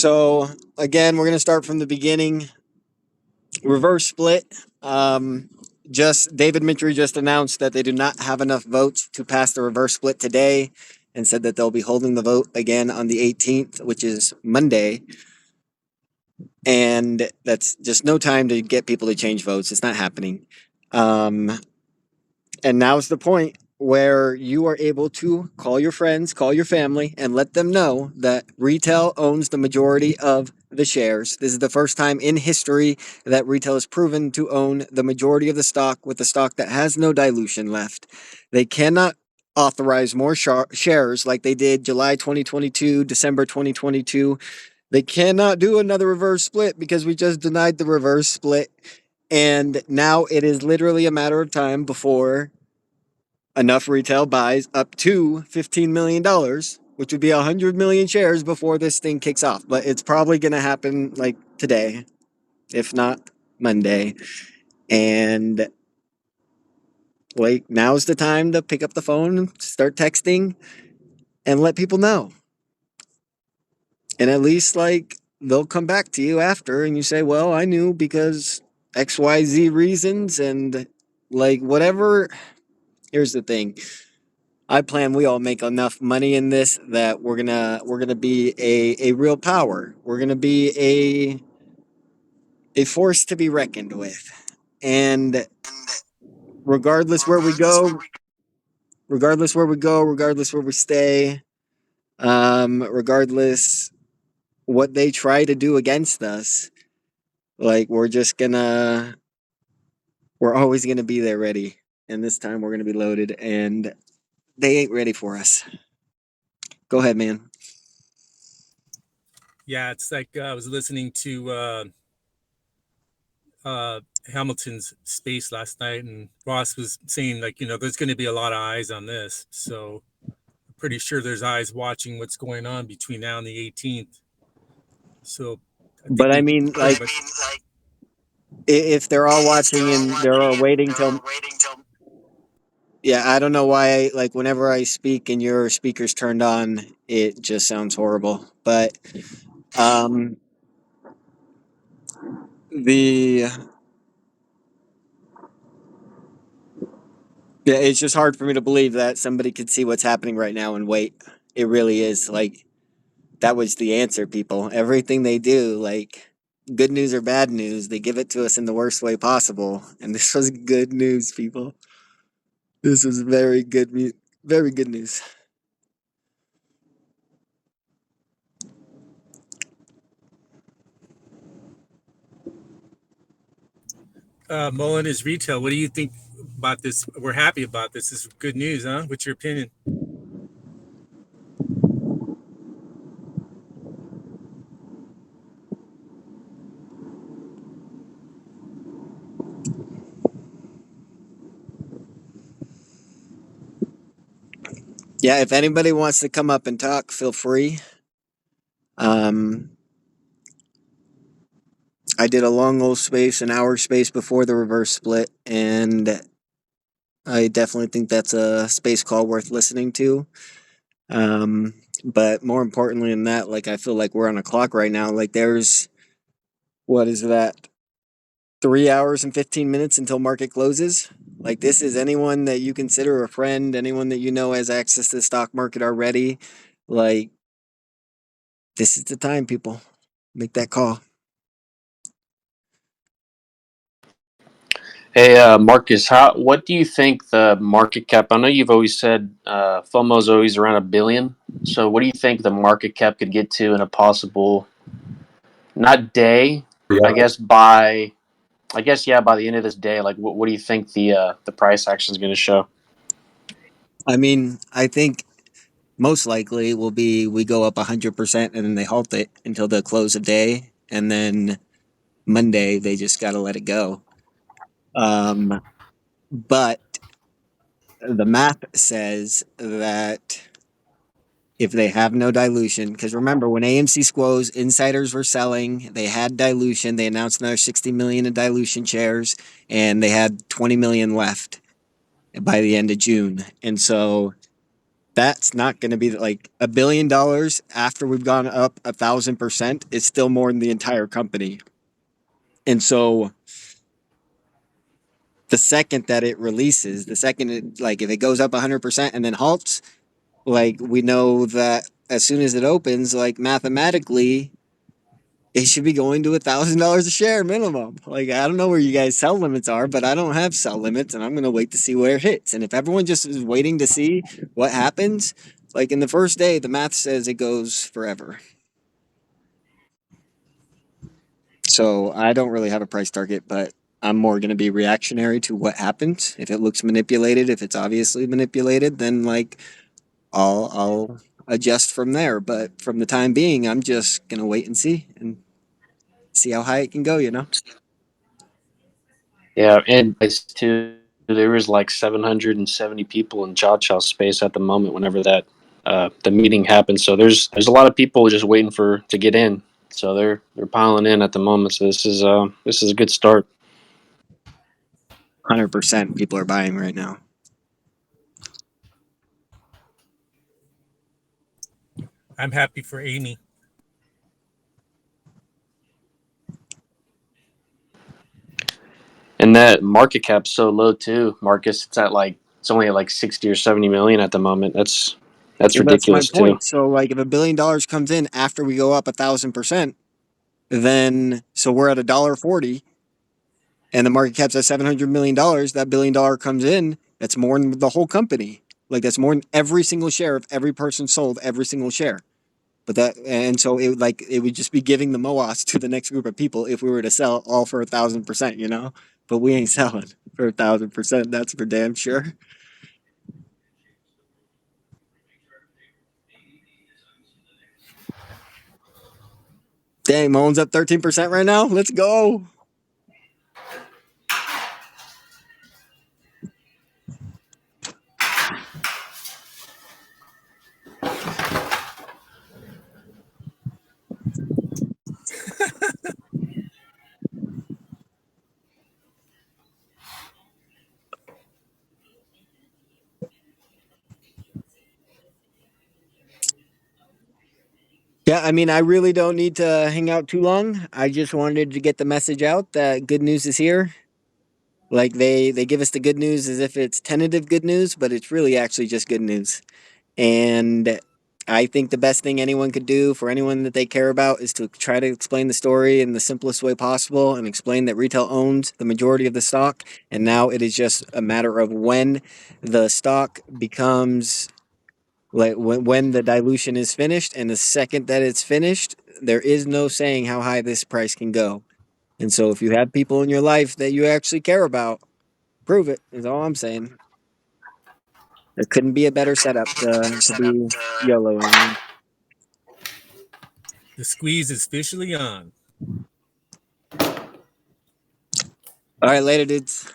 So again, we're gonna start from the beginning. Reverse split. Just David Mitry just announced that they do not have enough votes to pass the reverse split today, and said that they'll be holding the vote again on the 18th, which is Monday. And that's just no time to get people to change votes. It's not happening. Um, and now's the point where you are able to call your friends, call your family, and let them know that retail owns the majority of the shares. This is the first time in history that retail has proven to own the majority of the stock, with the stock that has no dilution left. They cannot authorize more shares like they did July 2022, December 2022. They cannot do another reverse split because we just denied the reverse split. And now it is literally a matter of time before enough retail buys up to $15 million, which would be 100 million shares before this thing kicks off. But it's probably going to happen like today, if not Monday. And like, now's the time to pick up the phone, start texting, and let people know. And at least, like, they'll come back to you after and you say, well, I knew because XYZ reasons, and like, whatever. Here's the thing. I plan we all make enough money in this that we're gonna be a real power. We're gonna be a force to be reckoned with. And regardless where we go, regardless where we stay, regardless what they try to do against us, like, we're always gonna be there ready. And this time we're gonna be loaded, and they ain't ready for us. Go ahead, man. Yeah, it's like I was listening to Hamilton's Space last night, and Ross was saying, like, there's going to be a lot of eyes on this. So I'm pretty sure there's eyes watching what's going on between now and the 18th. So I think But I we mean, pretty like, much. if they're all watching and they're all waiting till, yeah, I don't know why, like, whenever I speak and your speaker's turned on, it just sounds horrible. But um the yeah, it's just hard for me to believe that somebody could see what's happening right now and wait. It really is. Like, that was the answer, people. Everything they do, like, good news or bad news, they give it to us in the worst way possible. And this was good news, people. This was very good news. Mullen is retail. What do you think about this? We're happy about this. This is good news, huh? What's your opinion? Yeah, if anybody wants to come up and talk, feel free. Um, I did a long old space, an hour space before the reverse split, and I definitely think that's a space call worth listening to. But more importantly than that, like, I feel like we're on a clock right now. Like, there's, what is that, 3 hours and 15 minutes until market closes. Like, this is anyone that you consider a friend, anyone that you know has access to the stock market already. Like, this is the time, people. Make that call. Hey, Marcus, what do you think the market cap? I know you've always said FOMO's always around $1 billion. So, what do you think the market cap could get to in a possible, not day, I guess yeah, by the end of this day? Like, what do you think the price action is going to show? I mean, I think most likely will be we go up 100% and then they halt it until the close of day, and then Monday they just got to let it go. But the math says that if they have no dilution, because remember, when AMC squoze, insiders were selling, they had dilution, they announced another 60 million in dilution shares, and they had 20 million left by the end of June. And so That's not going to be like $1 billion after we've gone up 1,000% is still more than the entire company. And so the second that it releases, the second it, like if it goes up 100% and then halts, like we know that as soon as it opens, like mathematically, it should be going to $1,000 a share minimum. Like I don't know where you guys sell limits are, but I don't have sell limits, and I'm gonna wait to see where it hits. And if everyone just is waiting to see what happens, like in the first day, the math says it goes forever. So I don't really have a price target, but I'm more going to be reactionary to what happens. If it looks manipulated, if it's obviously manipulated, then like I'll adjust from there. But from the time being, I'm just going to wait and see how high it can go, you know? Yeah, and too, there was like 770 people in Chacha space at the moment. Whenever that the meeting happened, so there's a lot of people just waiting to get in. So they're piling in at the moment. So this is a good start. 100% people are buying right now. I'm happy for Amy. And that market cap's so low too, Marcus. It's only at like 60 or 70 million at the moment. That's Well, that's my ridiculous too. point. So like if $1 billion comes in after we go up 1,000%, then so we're at $1.40 and the market cap's at $700 million, that $1 billion comes in, that's more than the whole company. Like that's more than every single share of every person sold every single share. But that, and so it would just be giving the MOAS to the next group of people if we were to sell all for 1,000%, you know. But we ain't selling for 1,000%. That's for damn sure. Dang, Mullins up 13% right now. Let's go. Yeah, I mean, I really don't need to hang out too long. I just wanted to get the message out that good news is here. Like they give us the good news as if it's tentative good news, but it's really actually just good news. And I think the best thing anyone could do for anyone that they care about is to try to explain the story in the simplest way possible and explain that retail owns the majority of the stock. And now it is just a matter of when the stock becomes like when the dilution is finished. And the second that it's finished, there is no saying how high this price can go. And so if you have people in your life that you actually care about, prove it, is all I'm saying. There couldn't be a better setup to be YOLOing in. The squeeze is officially on. All right, later, dudes.